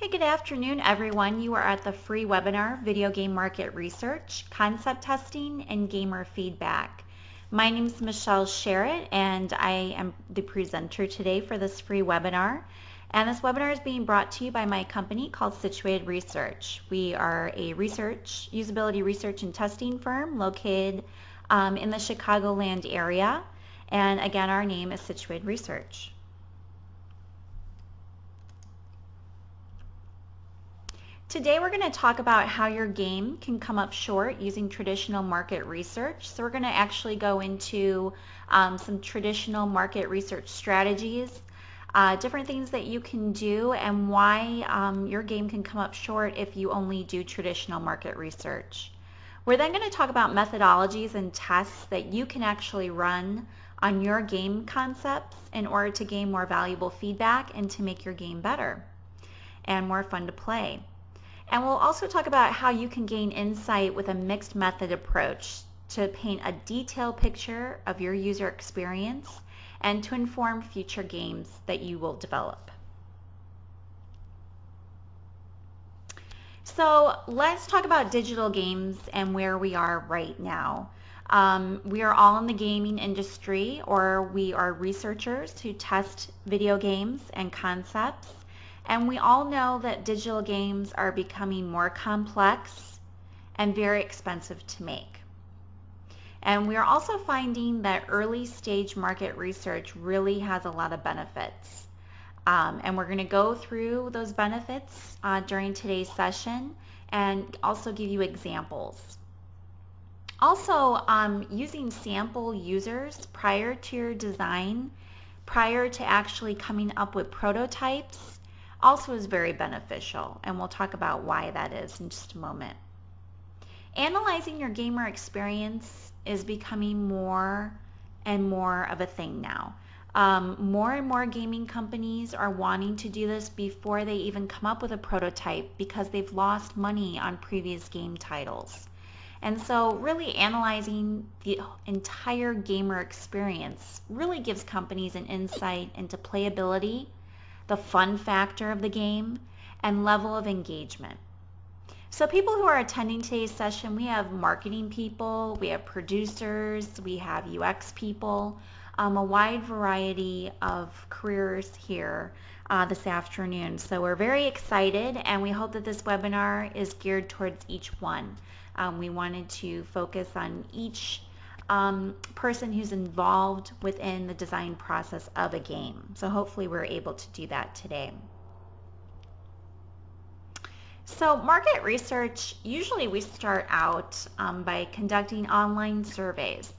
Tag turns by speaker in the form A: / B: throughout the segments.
A: Okay, good afternoon, everyone. You are at the free webinar, Video Game Market Research, Concept Testing, and Gamer Feedback. My name is Michelle Sherritt, and I am the presenter today for this free webinar. And this webinar is being brought to you by my company called Situated Research. We are a usability research and testing firm located in the Chicagoland area. And again, our name is Situated Research. Today we're going to talk about how your game can come up short using traditional market research. So we're going to actually go into some traditional market research strategies, different things that you can do, and why your game can come up short if you only do traditional market research. We're then going to talk about methodologies and tests that you can actually run on your game concepts in order to gain more valuable feedback and to make your game better and more fun to play. And we'll also talk about how you can gain insight with a mixed method approach to paint a detailed picture of your user experience and to inform future games that you will develop. So let's talk about digital games and where we are right now. We are all in the gaming industry, or we are researchers who test video games and concepts. And we all know that digital games are becoming more complex and very expensive to make. And we are also finding that early stage market research really has a lot of benefits. And we're going to go through those benefits during today's session and also give you examples. Also, using sample users prior to your design, prior to actually coming up with prototypes, also is very beneficial, and we'll talk about why that is in just a moment. Analyzing your gamer experience is becoming more and more of a thing now. More and more gaming companies are wanting to do this before they even come up with a prototype because they've lost money on previous game titles. And so really analyzing the entire gamer experience really gives companies an insight into playability, the fun factor of the game, and level of engagement. So people who are attending today's session, we have marketing people, we have producers, we have UX people, a wide variety of careers here this afternoon. So we're very excited, and we hope that this webinar is geared towards each one. We wanted to focus on each person who's involved within the design process of a game. So hopefully we're able to do that today. So market research, usually we start out by conducting online surveys.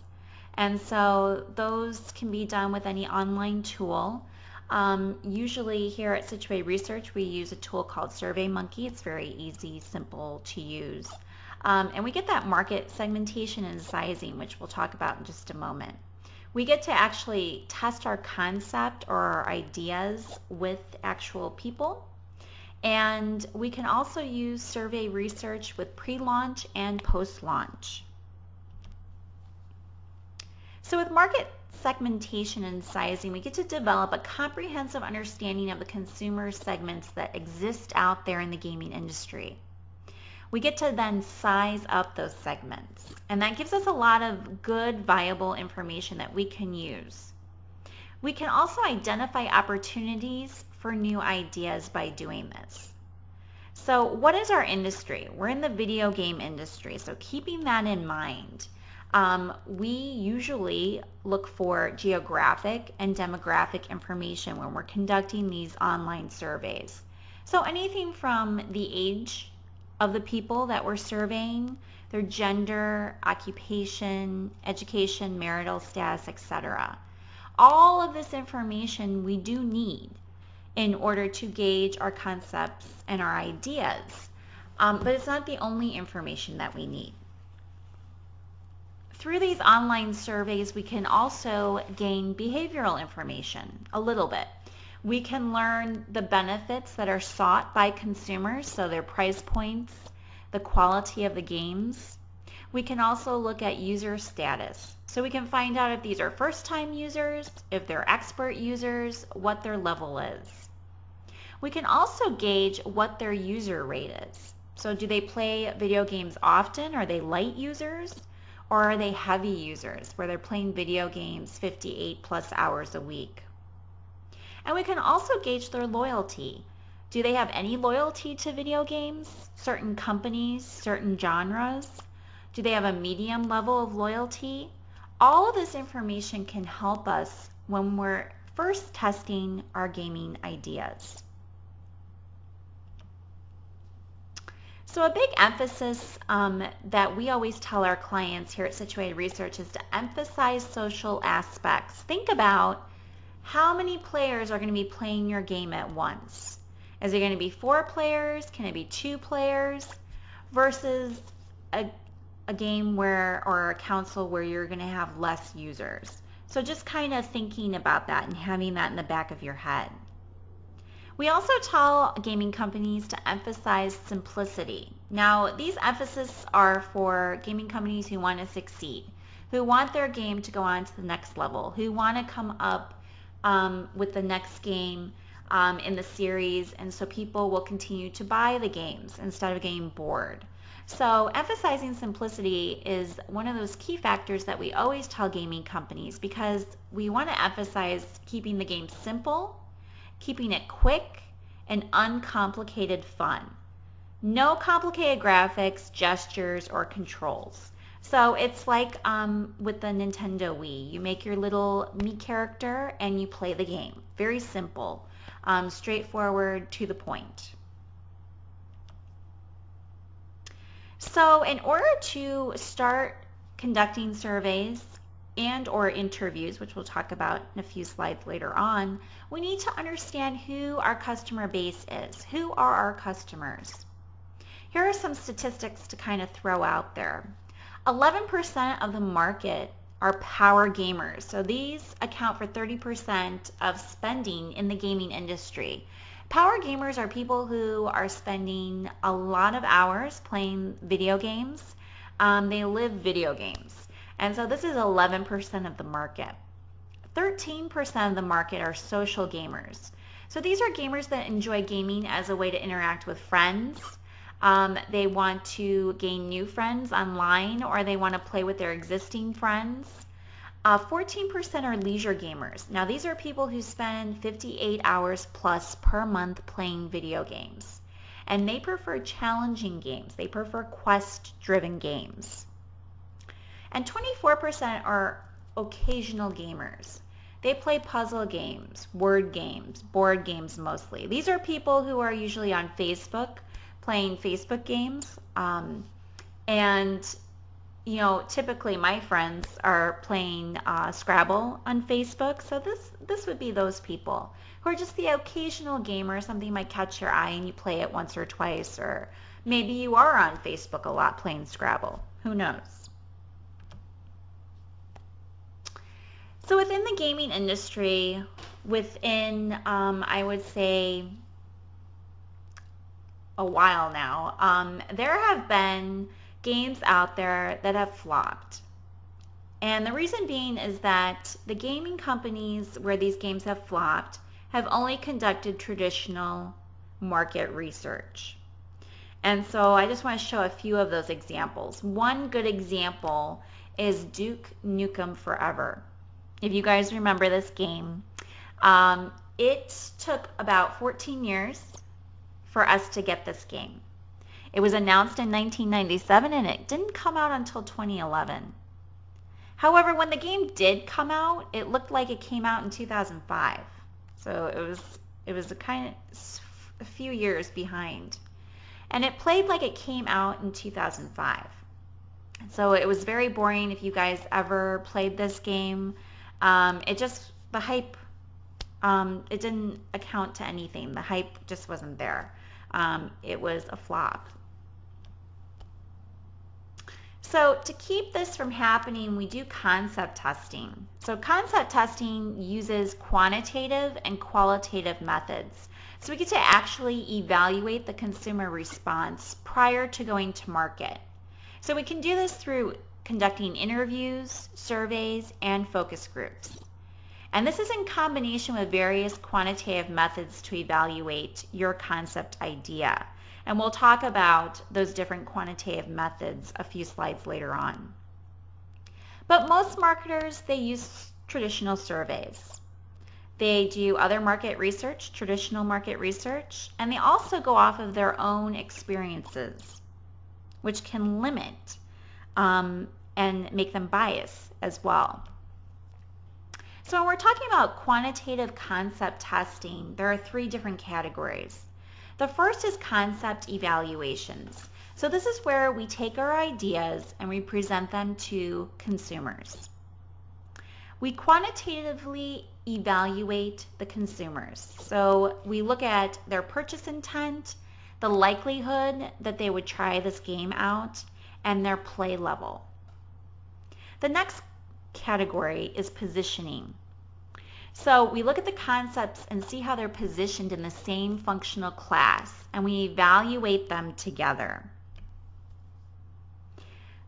A: And so those can be done with any online tool. Usually here at Situated Research, we use a tool called SurveyMonkey. It's very easy, simple to use. And we get that market segmentation and sizing, which we'll talk about in just a moment. We get to actually test our concept or our ideas with actual people. And we can also use survey research with pre-launch and post-launch. So with market segmentation and sizing, we get to develop a comprehensive understanding of the consumer segments that exist out there in the gaming industry. We get to then size up those segments, and that gives us a lot of good, viable information that we can use. We can also identify opportunities for new ideas by doing this. So what is our industry? We're in the video game industry, so keeping that in mind, we usually look for geographic and demographic information when we're conducting these online surveys. So anything from the age of the people that we're surveying, their gender, occupation, education, marital status, etc. All of this information we do need in order to gauge our concepts and our ideas, but it's not the only information that we need. Through these online surveys, we can also gain behavioral information a little bit. We can learn the benefits that are sought by consumers, so their price points, the quality of the games. We can also look at user status. So we can find out if these are first-time users, if they're expert users, what their level is. We can also gauge what their user rate is. So do they play video games often? Are they light users? Or are they heavy users where they're playing video games 58 plus hours a week? And we can also gauge their loyalty. Do they have any loyalty to video games, certain companies, certain genres? Do they have a medium level of loyalty? All of this information can help us when we're first testing our gaming ideas. So a big emphasis that we always tell our clients here at Situated Research is to emphasize social aspects. Think about how many players are going to be playing your game at once. Is it going to be 4 players? Can it be 2 players? Versus a game where, or a console where you're going to have less users. So just kind of thinking about that and having that in the back of your head. We also tell gaming companies to emphasize simplicity. Now, these emphases are for gaming companies who want to succeed, who want their game to go on to the next level, who want to come up with the next game in the series, and so people will continue to buy the games instead of getting bored. So emphasizing simplicity is one of those key factors that we always tell gaming companies, because we want to emphasize keeping the game simple, keeping it quick, and uncomplicated fun. No complicated graphics, gestures, or controls. So it's like with the Nintendo Wii. You make your little Mii character and you play the game. Very simple, straightforward, to the point. So in order to start conducting surveys and or interviews, which we'll talk about in a few slides later on, we need to understand who our customer base is. Who are our customers? Here are some statistics to kind of throw out there. 11% of the market are power gamers. So these account for 30% of spending in the gaming industry. Power gamers are people who are spending a lot of hours playing video games. They live video games. And so this is 11% of the market. 13% of the market are social gamers. So these are gamers that enjoy gaming as a way to interact with friends. They want to gain new friends online, or they want to play with their existing friends. 14% are leisure gamers. Now these are people who spend 58 hours plus per month playing video games. And they prefer challenging games. They prefer quest-driven games. And 24% are occasional gamers. They play puzzle games, word games, board games mostly. These are people who are usually on Facebook playing Facebook games. And you know, typically my friends are playing Scrabble on Facebook. So this would be those people who are just the occasional gamer. Something might catch your eye and you play it once or twice, or maybe you are on Facebook a lot playing Scrabble. Who knows? So within the gaming industry, within, I would say, a while now, there have been games out there that have flopped. And the reason being is that the gaming companies where these games have flopped have only conducted traditional market research. And so I just want to show a few of those examples. One good example is Duke Nukem Forever. If you guys remember this game, it took about 14 years for us to get this game. It was announced in 1997 and it didn't come out until 2011. However, when the game did come out, it looked like it came out in 2005. So it was a few years behind. And it played like it came out in 2005. So it was very boring if you guys ever played this game. The hype, it didn't account to anything. The hype just wasn't there. It was a flop. So to keep this from happening, we do concept testing. So concept testing uses quantitative and qualitative methods. So we get to actually evaluate the consumer response prior to going to market. So we can do this through conducting interviews, surveys, and focus groups. And this is in combination with various quantitative methods to evaluate your concept idea. And we'll talk about those different quantitative methods a few slides later on. But most marketers, they use traditional surveys. They do other market research, traditional market research, and they also go off of their own experiences, which can limit and make them biased as well. So when we're talking about quantitative concept testing, there are 3 different categories. The first is concept evaluations. So this is where we take our ideas and we present them to consumers. We quantitatively evaluate the consumers. So we look at their purchase intent, the likelihood that they would try this game out, and their play level. The next category is positioning. So we look at the concepts and see how they're positioned in the same functional class, and we evaluate them together.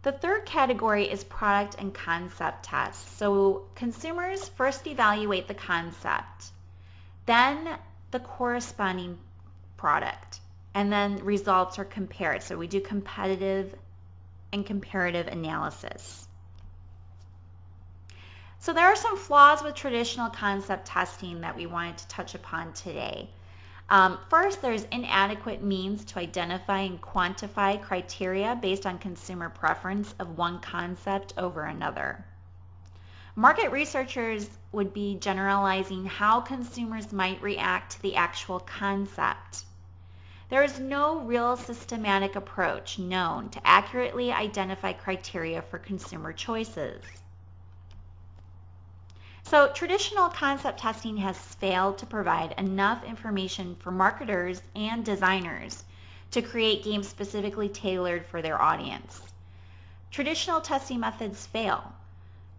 A: The third category is product and concept tests. So consumers first evaluate the concept, then the corresponding product, and then results are compared. So we do competitive and comparative analysis. So there are some flaws with traditional concept testing that we wanted to touch upon today. First, there's inadequate means to identify and quantify criteria based on consumer preference of one concept over another. Market researchers would be generalizing how consumers might react to the actual concept. There is no real systematic approach known to accurately identify criteria for consumer choices. So traditional concept testing has failed to provide enough information for marketers and designers to create games specifically tailored for their audience. Traditional testing methods fail.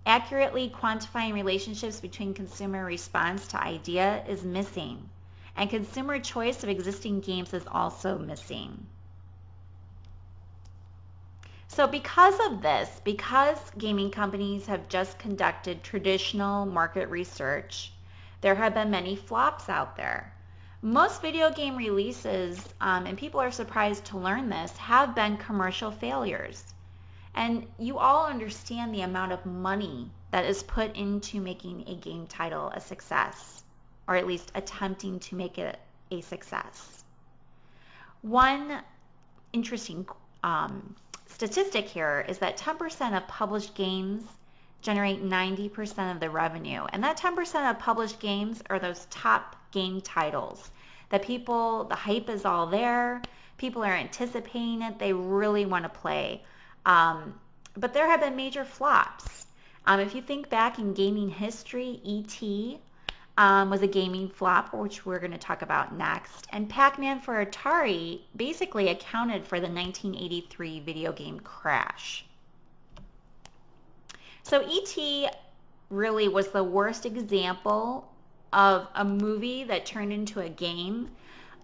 A: Accurately quantifying relationships between consumer response to idea is missing, and consumer choice of existing games is also missing. So because of this, because gaming companies have just conducted traditional market research, there have been many flops out there. Most video game releases, and people are surprised to learn this, have been commercial failures. And you all understand the amount of money that is put into making a game title a success, or at least attempting to make it a success. One interesting statistic here is that 10% of published games generate 90% of the revenue. And that 10% of published games are those top game titles that the hype is all there, people are anticipating it, they really want to play. But there have been major flops. If you think back in gaming history, E.T. Was a gaming flop, which we're going to talk about next. And Pac-Man for Atari basically accounted for the 1983 video game crash. So E.T. really was the worst example of a movie that turned into a game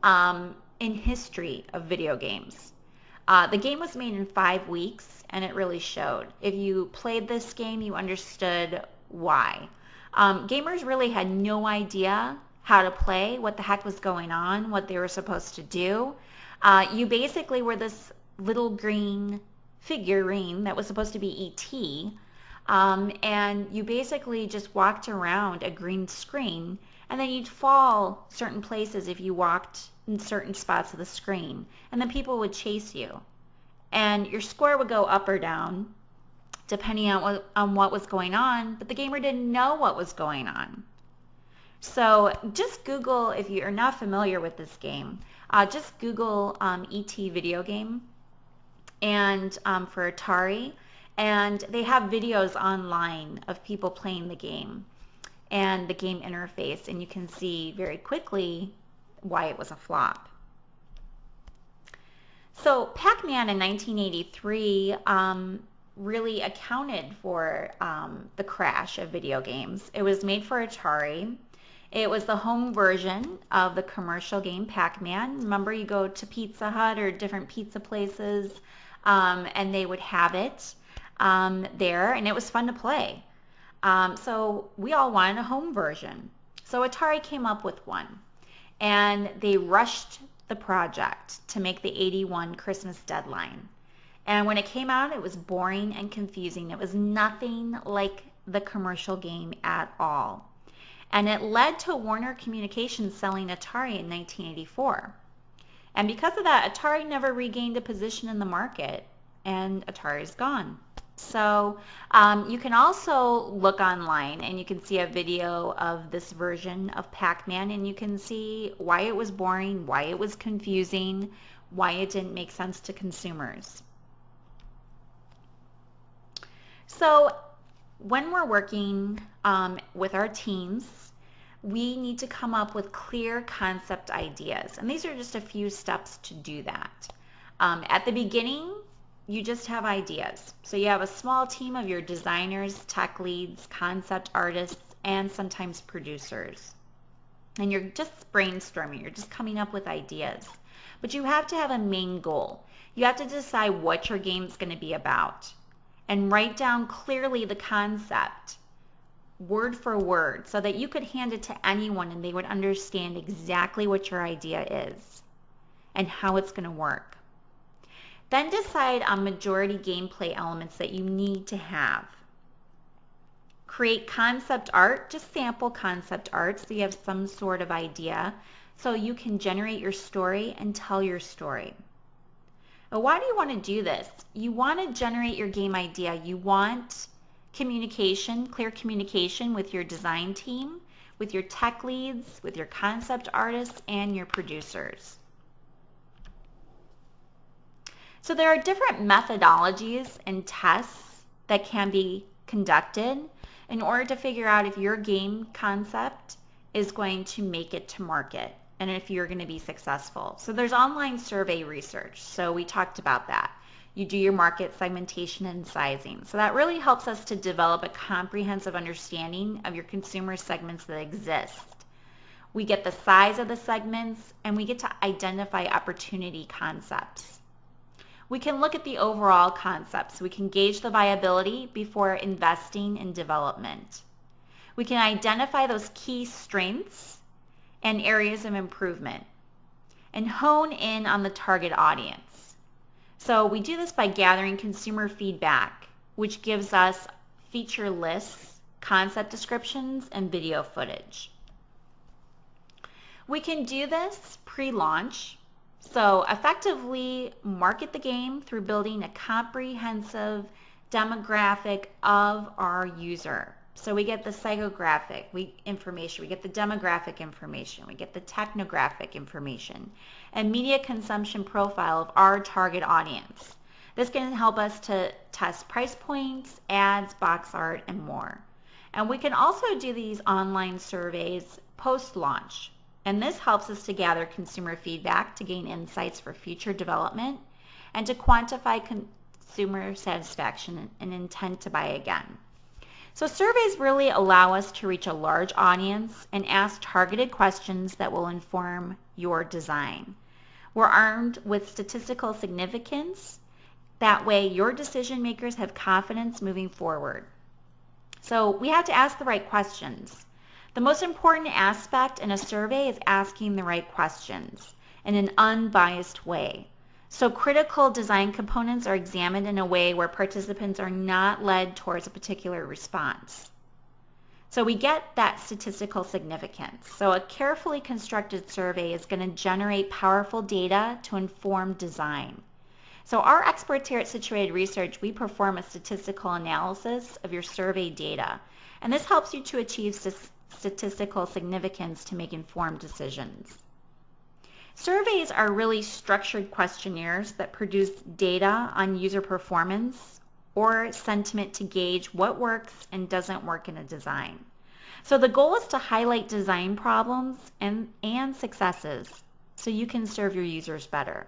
A: in history of video games. The game was made in 5 weeks, and it really showed. If you played this game, you understood why. Gamers really had no idea how to play, what the heck was going on, what they were supposed to do. You basically were this little green figurine that was supposed to be E.T., and you basically just walked around a green screen, and then you'd fall certain places if you walked in certain spots of the screen, and then people would chase you. And your score would go up or down, depending on what was going on, but the gamer didn't know what was going on. So just Google, if you're not familiar with this game, just Google E.T. video game and for Atari, and they have videos online of people playing the game and the game interface, and you can see very quickly why it was a flop. So Pac-Man in 1983 really accounted for the crash of video games. It was made for Atari. It was the home version of the commercial game Pac-Man. Remember, you go to Pizza Hut or different pizza places, and they would have it there, and it was fun to play. So we all wanted a home version. So Atari came up with one, and they rushed the project to make the 81 Christmas deadline. And when it came out, it was boring and confusing. It was nothing like the commercial game at all. And it led to Warner Communications selling Atari in 1984. And because of that, Atari never regained a position in the market, and Atari's gone. So you can also look online and you can see a video of this version of Pac-Man, and you can see why it was boring, why it was confusing, why it didn't make sense to consumers. So when we're working with our teams, we need to come up with clear concept ideas. And these are just a few steps to do that. At the beginning, you just have ideas. So you have a small team of your designers, tech leads, concept artists, and sometimes producers. And you're just brainstorming. You're just coming up with ideas. But you have to have a main goal. You have to decide what your game is going to be about and write down clearly the concept, word for word, so that you could hand it to anyone and they would understand exactly what your idea is and how it's going to work. Then decide on majority gameplay elements that you need to have. Create concept art, just sample concept art so you have some sort of idea so you can generate your story and tell your story. Now, why do you want to do this? You want to generate your game idea. You want communication, clear communication with your design team, with your tech leads, with your concept artists, and your producers. So there are different methodologies and tests that can be conducted in order to figure out if your game concept is going to make it to market and if you're going to be successful. So there's online survey research. So we talked about that. You do your market segmentation and sizing. So that really helps us to develop a comprehensive understanding of your consumer segments that exist. We get the size of the segments and we get to identify opportunity concepts. We can look at the overall concepts. We can gauge the viability before investing in development. We can identify those key strengths and areas of improvement and hone in on the target audience. So we do this by gathering consumer feedback, which gives us feature lists, concept descriptions, and video footage. We can do this pre-launch. So effectively market the game through building a comprehensive demographic of our user. So we get the psychographic information, we get the demographic information, we get the technographic information, and media consumption profile of our target audience. This can help us to test price points, ads, box art, and more. And we can also do these online surveys post-launch. And this helps us to gather consumer feedback to gain insights for future development and to quantify consumer satisfaction and intent to buy again. So surveys really allow us to reach a large audience and ask targeted questions that will inform your design. We're armed with statistical significance. That way your decision makers have confidence moving forward. So we have to ask the right questions. The most important aspect in a survey is asking the right questions in an unbiased way. So critical design components are examined in a way where participants are not led towards a particular response. So we get that statistical significance. So a carefully constructed survey is going to generate powerful data to inform design. So our experts here at Situated Research, we perform a statistical analysis of your survey data. And this helps you to achieve statistical significance to make informed decisions. Surveys are really structured questionnaires that produce data on user performance or sentiment to gauge what works and doesn't work in a design. So the goal is to highlight design problems and successes so you can serve your users better.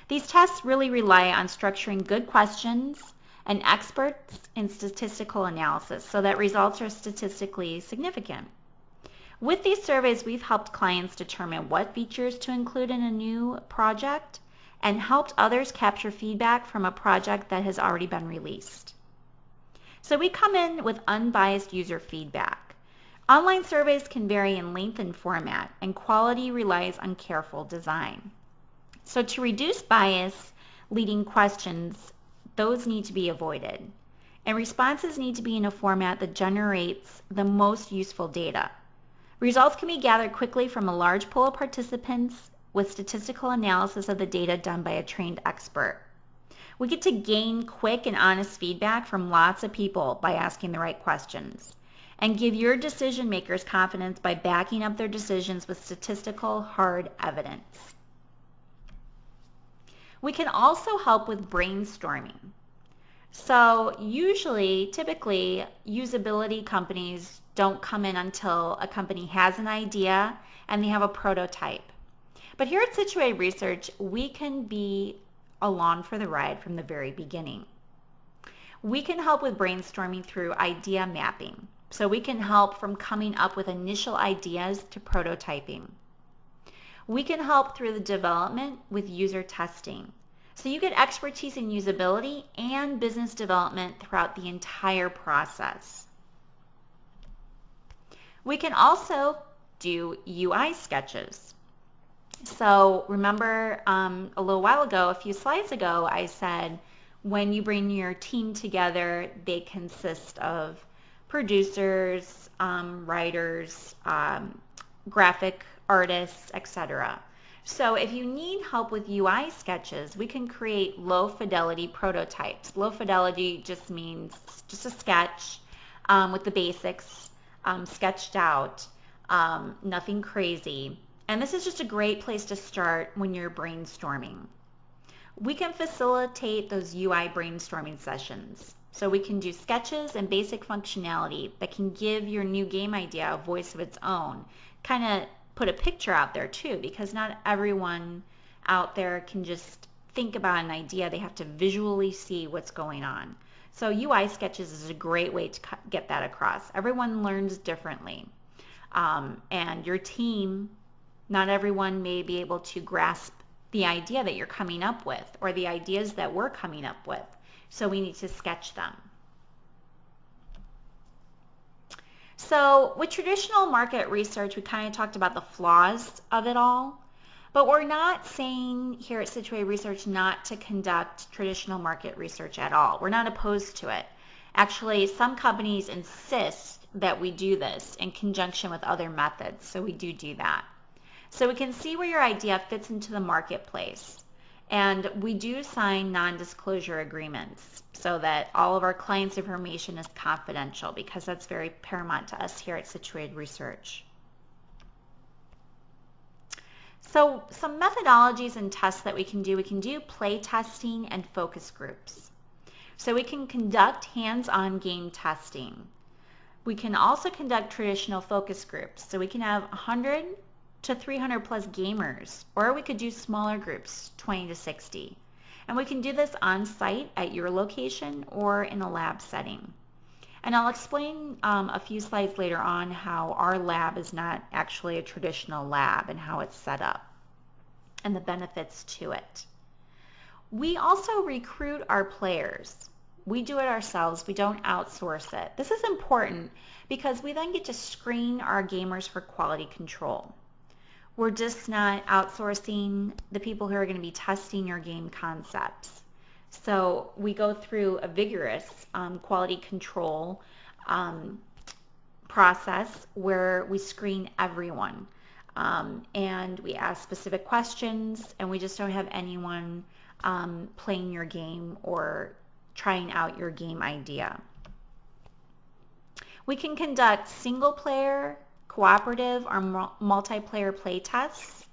A: These tests really rely on structuring good questions and experts in statistical analysis so that results are statistically significant. With these surveys, we've helped clients determine what features to include in a new project and helped others capture feedback from a project that has already been released. So we come in with unbiased user feedback. Online surveys can vary in length and format, and quality relies on careful design. So to reduce bias, leading questions, those need to be avoided. And responses need to be in a format that generates the most useful data. Results can be gathered quickly from a large pool of participants with statistical analysis of the data done by a trained expert. We get to gain quick and honest feedback from lots of people by asking the right questions, and give your decision makers confidence by backing up their decisions with statistical hard evidence. We can also help with brainstorming. So typically, usability companies don't come in until a company has an idea and they have a prototype. But here at Situated Research, we can be along for the ride from the very beginning. We can help with brainstorming through idea mapping. So we can help from coming up with initial ideas to prototyping. We can help through the development with user testing. So you get expertise in usability and business development throughout the entire process. We can also do UI sketches. So remember a little while ago, a few slides ago, I said when you bring your team together, they consist of producers, writers, graphic artists, etc. So if you need help with UI sketches, we can create low fidelity prototypes. Low fidelity just means just a sketch with the basics sketched out, nothing crazy. And this is just a great place to start when you're brainstorming. We can facilitate those UI brainstorming sessions. So we can do sketches and basic functionality that can give your new game idea a voice of its own. Kind of put a picture out there too, because not everyone out there can just think about an idea. They have to visually see what's going on. So UI sketches is a great way to get that across. Everyone learns differently. And your team, not everyone may be able to grasp the idea that you're coming up with or the ideas that we're coming up with. So we need to sketch them. So with traditional market research, we kind of talked about the flaws of it all, but we're not saying here at Situated Research not to conduct traditional market research at all. We're not opposed to it. Actually, some companies insist that we do this in conjunction with other methods, so we do that. So we can see where your idea fits into the marketplace. And we do sign non-disclosure agreements so that all of our clients' information is confidential, because that's very paramount to us here at Situated Research. So some methodologies and tests that we can do play testing and focus groups. So we can conduct hands-on game testing. We can also conduct traditional focus groups. So we can have 100 to 300 plus gamers, or we could do smaller groups, 20 to 60. And we can do this on site at your location or in a lab setting. And I'll explain a few slides later on how our lab is not actually a traditional lab and how it's set up and the benefits to it. We also recruit our players. We do it ourselves. We don't outsource it. This is important because we then get to screen our gamers for quality control. We're just not outsourcing the people who are going to be testing your game concepts. So we go through a vigorous quality control process where we screen everyone. And we ask specific questions, and we just don't have anyone playing your game or trying out your game idea. We can conduct single player, cooperative, or multiplayer play tests,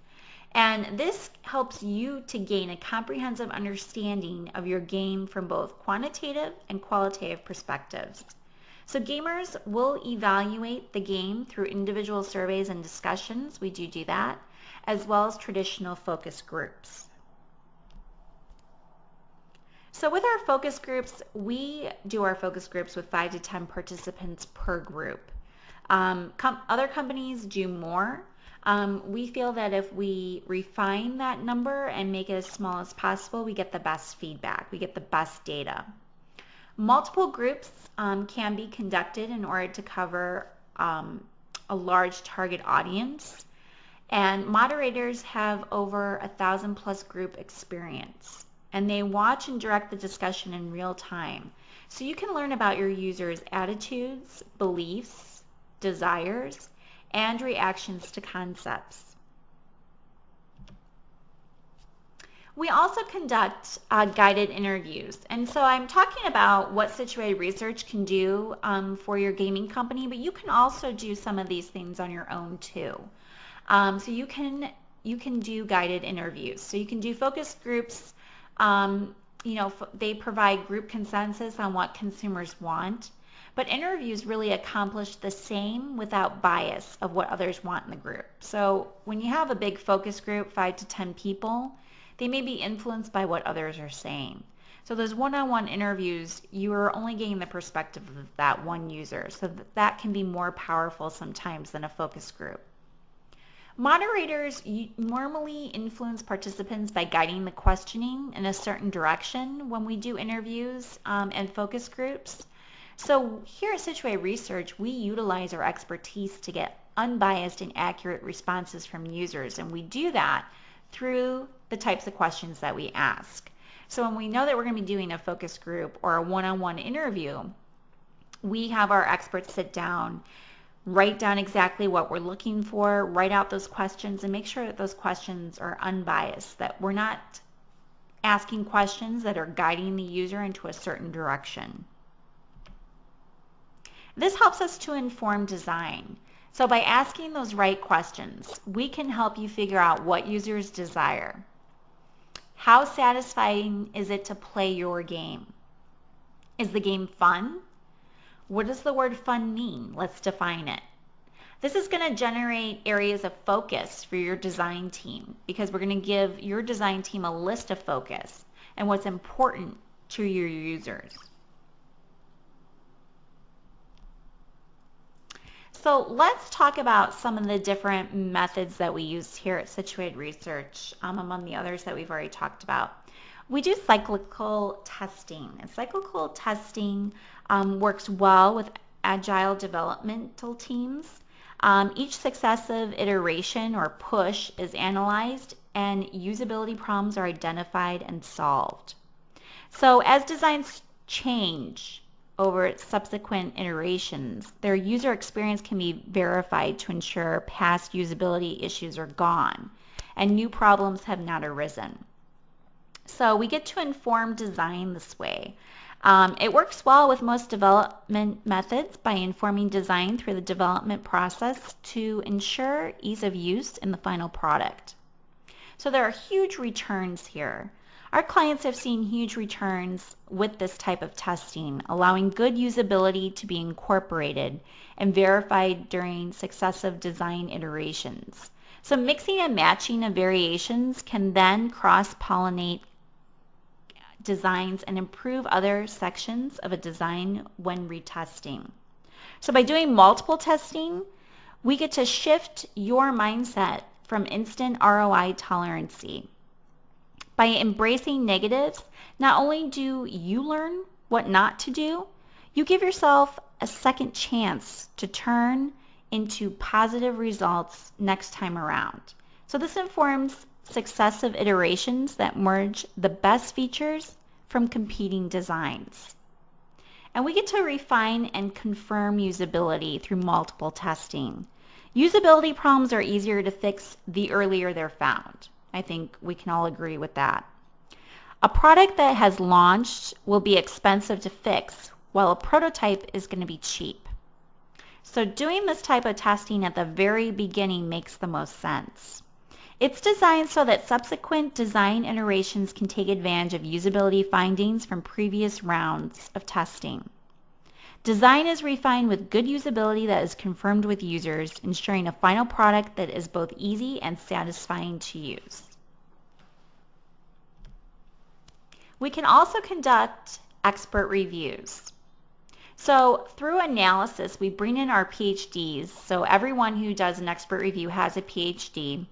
A: and this helps you to gain a comprehensive understanding of your game from both quantitative and qualitative perspectives. So gamers will evaluate the game through individual surveys and discussions. We do that, as well as traditional focus groups. So with our focus groups, we do our focus groups with 5 to 10 participants per group. Other companies do more. We feel that if we refine that number and make it as small as possible, we get the best feedback. We get the best data. Multiple groups can be conducted in order to cover a large target audience, and moderators have over 1,000+ group experience, and they watch and direct the discussion in real time. So you can learn about your users' attitudes, beliefs, desires, and reactions to concepts. We also conduct guided interviews. And so I'm talking about what situated research can do for your gaming company, but you can also do some of these things on your own too. So you can do guided interviews. So you can do focus groups. They provide group consensus on what consumers want, but interviews really accomplish the same without bias of what others want in the group. So when you have a big focus group, 5 to 10 people, they may be influenced by what others are saying. So those one-on-one interviews, you are only getting the perspective of that one user. So that can be more powerful sometimes than a focus group. Moderators normally influence participants by guiding the questioning in a certain direction when we do interviews and focus groups. So here at Situated Research, we utilize our expertise to get unbiased and accurate responses from users, and we do that through the types of questions that we ask. So when we know that we're going to be doing a focus group or a one-on-one interview, we have our experts sit down, write down exactly what we're looking for, write out those questions, and make sure that those questions are unbiased, that we're not asking questions that are guiding the user into a certain direction. This helps us to inform design. So by asking those right questions, we can help you figure out what users desire. How satisfying is it to play your game? Is the game fun? What does the word fun mean? Let's define it. This is going to generate areas of focus for your design team, because we're going to give your design team a list of focus and what's important to your users. So let's talk about some of the different methods that we use here at Situated Research, among the others that we've already talked about. We do cyclical testing, and cyclical testing works well with agile developmental teams. Each successive iteration or push is analyzed, and usability problems are identified and solved. So as designs change over subsequent iterations, their user experience can be verified to ensure past usability issues are gone and new problems have not arisen. So we get to inform design this way. It works well with most development methods by informing design through the development process to ensure ease of use in the final product. So there are huge returns here. Our clients have seen huge returns with this type of testing, allowing good usability to be incorporated and verified during successive design iterations. So mixing and matching of variations can then cross-pollinate designs and improve other sections of a design when retesting. So by doing multiple testing, we get to shift your mindset from instant ROI tolerancy. By embracing negatives, not only do you learn what not to do, you give yourself a second chance to turn into positive results next time around. So this informs successive iterations that merge the best features from competing designs. And we get to refine and confirm usability through multiple testing. Usability problems are easier to fix the earlier they're found. I think we can all agree with that. A product that has launched will be expensive to fix, while a prototype is going to be cheap. So doing this type of testing at the very beginning makes the most sense. It's designed so that subsequent design iterations can take advantage of usability findings from previous rounds of testing. Design is refined with good usability that is confirmed with users, ensuring a final product that is both easy and satisfying to use. We can also conduct expert reviews. So through analysis, we bring in our PhDs. So everyone who does an expert review has a PhD.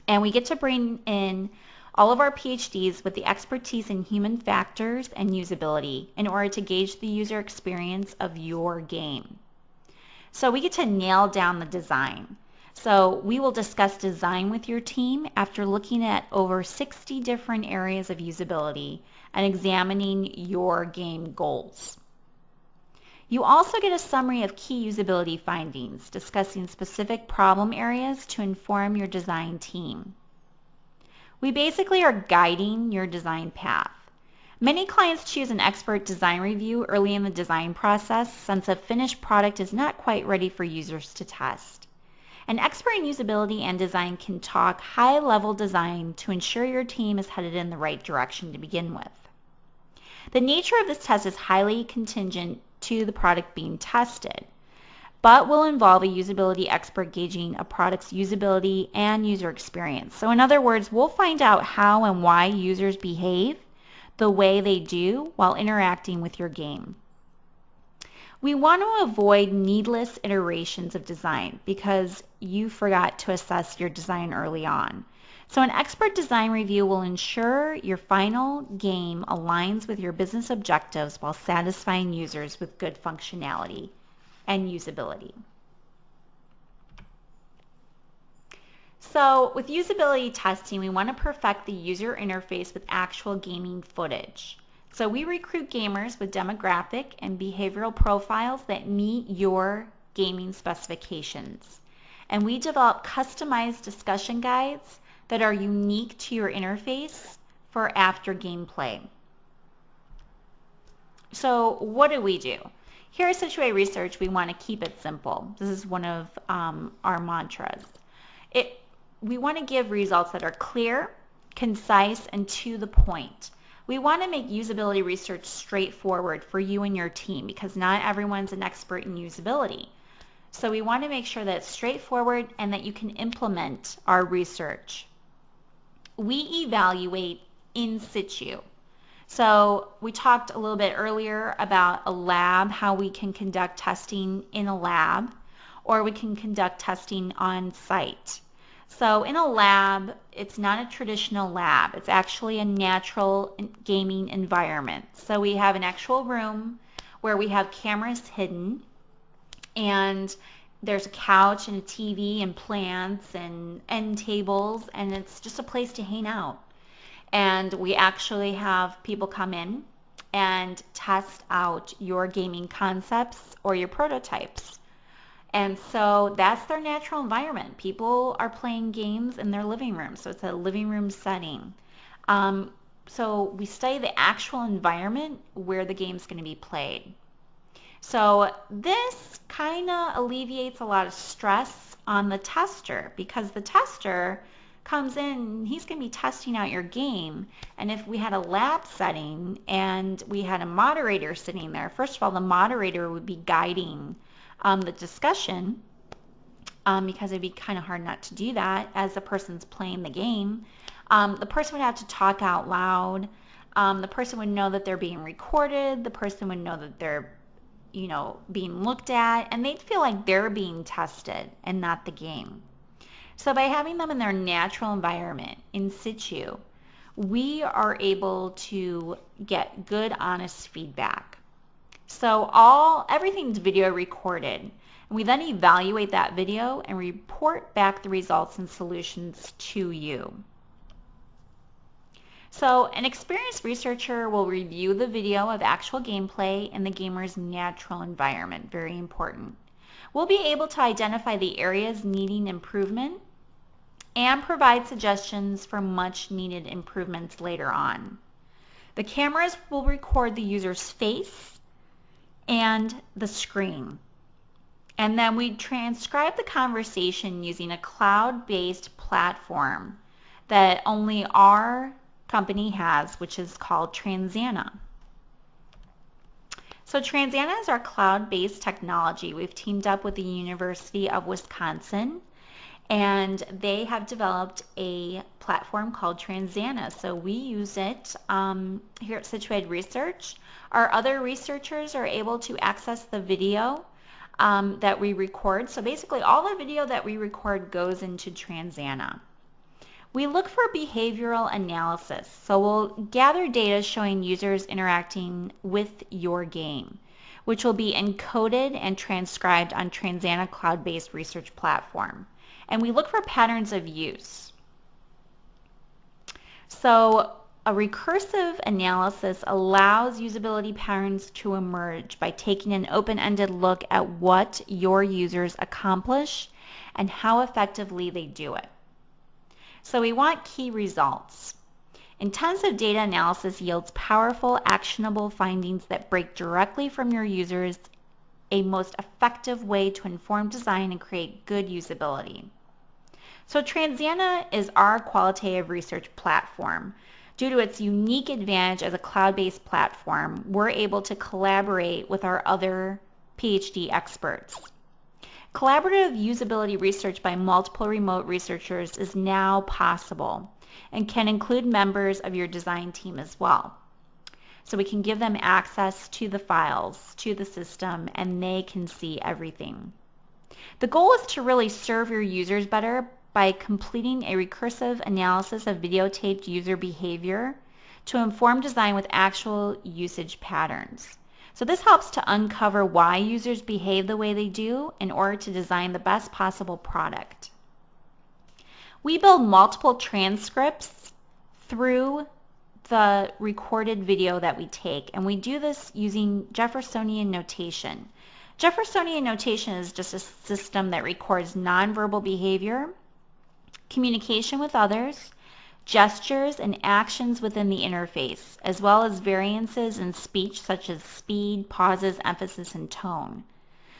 A: And we get to bring in all of our PhDs with the expertise in human factors and usability in order to gauge the user experience of your game. So we get to nail down the design. So we will discuss design with your team after looking at over 60 different areas of usability and examining your game goals. You also get a summary of key usability findings, discussing specific problem areas to inform your design team. We basically are guiding your design path. Many clients choose an expert design review early in the design process since a finished product is not quite ready for users to test. An expert in usability and design can talk high-level design to ensure your team is headed in the right direction to begin with. The nature of this test is highly contingent to the product being tested, but will involve a usability expert gauging a product's usability and user experience. So in other words, we'll find out how and why users behave the way they do while interacting with your game. We want to avoid needless iterations of design because you forgot to assess your design early on. So an expert design review will ensure your final game aligns with your business objectives while satisfying users with good functionality and usability. So with usability testing, we want to perfect the user interface with actual gaming footage. So we recruit gamers with demographic and behavioral profiles that meet your gaming specifications. And we develop customized discussion guides that are unique to your interface for after gameplay. So what do we do? Here at Situate Research, we want to keep it simple. This is one of our mantras. We want to give results that are clear, concise, and to the point. We want to make usability research straightforward for you and your team because not everyone's an expert in usability. So we want to make sure that it's straightforward and that you can implement our research. We evaluate in situ. So we talked a little bit earlier about a lab, how we can conduct testing in a lab, or we can conduct testing on site. So in a lab, it's not a traditional lab. It's actually a natural gaming environment. So we have an actual room where we have cameras hidden, and there's a couch and a TV and plants and end tables, and it's just a place to hang out. And we actually have people come in and test out your gaming concepts or your prototypes. And so that's their natural environment. People are playing games in their living room, so it's a living room setting. So we study the actual environment where the game's going to be played. So this kind of alleviates a lot of stress on the tester because the tester comes in, he's going to be testing out your game. And if we had a lab setting and we had a moderator sitting there, first of all, the moderator would be guiding the discussion because it'd be kind of hard not to do that as the person's playing the game. The person would have to talk out loud. The person would know that they're being recorded. The person would know that they're being looked at, and they'd feel like they're being tested and not the game. So by having them in their natural environment, in situ, we are able to get good, honest feedback. So everything's video recorded, and we then evaluate that video and report back the results and solutions to you. So an experienced researcher will review the video of actual gameplay in the gamer's natural environment, very important. We'll be able to identify the areas needing improvement and provide suggestions for much needed improvements later on. The cameras will record the user's face and the screen. And then we transcribe the conversation using a cloud-based platform that only our company has, which is called Transana. So Transana is our cloud-based technology. We've teamed up with the University of Wisconsin, and they have developed a platform called Transana. So we use it here at Situated Research. Our other researchers are able to access the video that we record. So basically all the video that we record goes into Transana. We look for behavioral analysis. So we'll gather data showing users interacting with your game, which will be encoded and transcribed on Transana cloud-based research platform. And we look for patterns of use. So a recursive analysis allows usability patterns to emerge by taking an open-ended look at what your users accomplish and how effectively they do it. So we want key results. Intensive data analysis yields powerful, actionable findings that break directly from your users, a most effective way to inform design and create good usability. So Transana is our qualitative research platform. Due to its unique advantage as a cloud-based platform, we're able to collaborate with our other PhD experts. Collaborative usability research by multiple remote researchers is now possible and can include members of your design team as well. So we can give them access to the files, to the system, and they can see everything. The goal is to really serve your users better by completing a recursive analysis of videotaped user behavior to inform design with actual usage patterns. So this helps to uncover why users behave the way they do in order to design the best possible product. We build multiple transcripts through the recorded video that we take, and we do this using Jeffersonian notation. Jeffersonian notation is just a system that records nonverbal behavior, communication with others, gestures, and actions within the interface, as well as variances in speech such as speed, pauses, emphasis, and tone.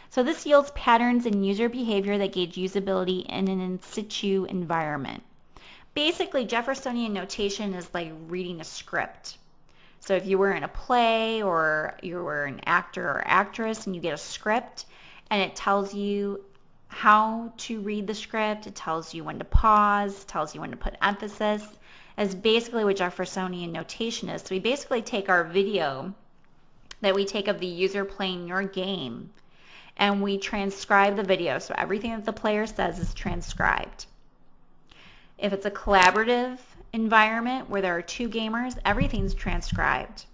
A: So this yields patterns in user behavior that gauge usability in an in situ environment. Basically, Jeffersonian notation is like reading a script. So if you were in a play or you were an actor or actress and you get a script and it tells you how to read the script, it tells you when to pause, tells you when to put emphasis, is basically what Jeffersonian notation is. So we basically take our video that we take of the user playing your game and we transcribe the video. So everything that the player says is transcribed. If it's a collaborative environment where there are two gamers, everything's transcribed.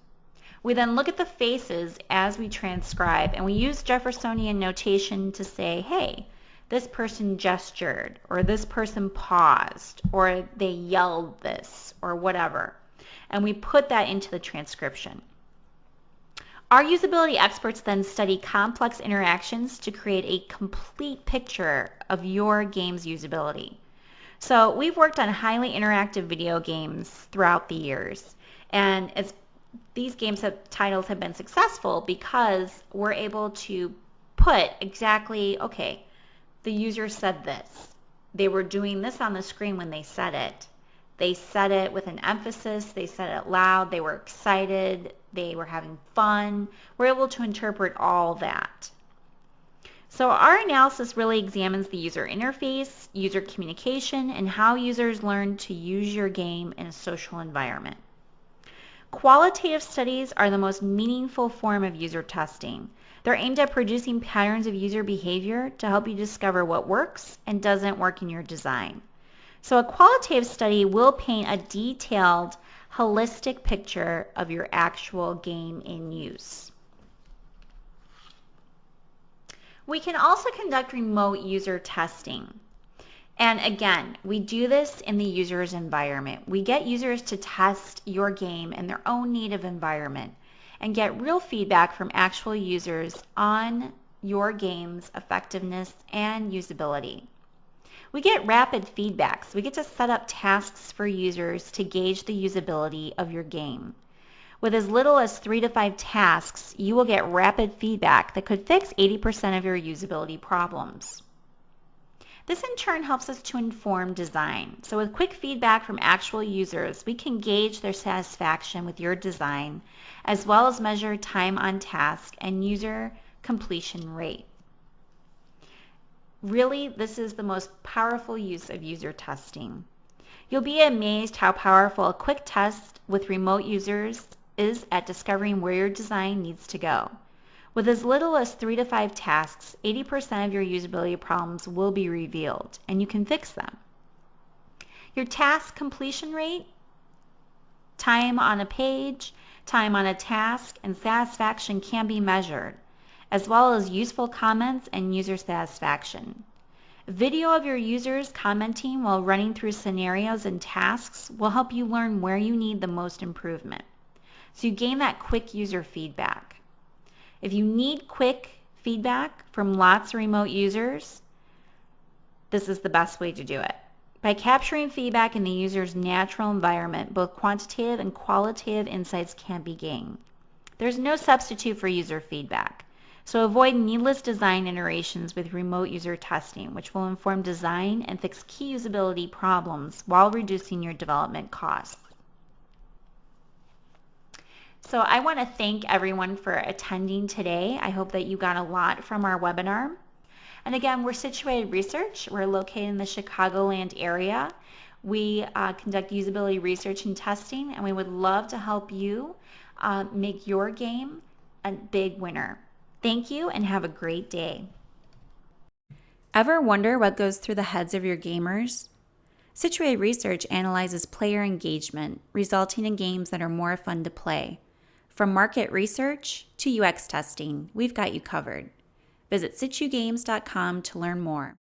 A: We then look at the faces as we transcribe, and we use Jeffersonian notation to say, hey, this person gestured, or this person paused, or they yelled this, or whatever. And we put that into the transcription. Our usability experts then study complex interactions to create a complete picture of your game's usability. So we've worked on highly interactive video games throughout the years, and these titles have been successful because we're able to put exactly, okay, the user said this. They were doing this on the screen when they said it. They said it with an emphasis. They said it loud. They were excited. They were having fun. We're able to interpret all that. So our analysis really examines the user interface, user communication, and how users learn to use your game in a social environment. Qualitative studies are the most meaningful form of user testing. They're aimed at producing patterns of user behavior to help you discover what works and doesn't work in your design. So a qualitative study will paint a detailed, holistic picture of your actual game in use. We can also conduct remote user testing. And again, we do this in the user's environment. We get users to test your game in their own native environment and get real feedback from actual users on your game's effectiveness and usability. We get rapid feedback, so we get to set up tasks for users to gauge the usability of your game. With as little as 3 to 5 tasks, you will get rapid feedback that could fix 80% of your usability problems. This in turn helps us to inform design. So with quick feedback from actual users, we can gauge their satisfaction with your design, as well as measure time on task and user completion rate. Really, this is the most powerful use of user testing. You'll be amazed how powerful a quick test with remote users is at discovering where your design needs to go. With as little as 3 to 5 tasks, 80% of your usability problems will be revealed, and you can fix them. Your task completion rate, time on a page, time on a task, and satisfaction can be measured, as well as useful comments and user satisfaction. Video of your users commenting while running through scenarios and tasks will help you learn where you need the most improvement. So you gain that quick user feedback. If you need quick feedback from lots of remote users, this is the best way to do it. By capturing feedback in the user's natural environment, both quantitative and qualitative insights can be gained. There's no substitute for user feedback. So avoid needless design iterations with remote user testing, which will inform design and fix key usability problems while reducing your development costs. So I want to thank everyone for attending today. I hope that you got a lot from our webinar. And again, we're Situated Research. We're located in the Chicagoland area. We conduct usability research and testing, and we would love to help you make your game a big winner. Thank you and have a great day. Ever wonder what goes through the heads of your gamers? Situated Research analyzes player engagement, resulting in games that are more fun to play. From market research to UX testing, we've got you covered. Visit situgames.com to learn more.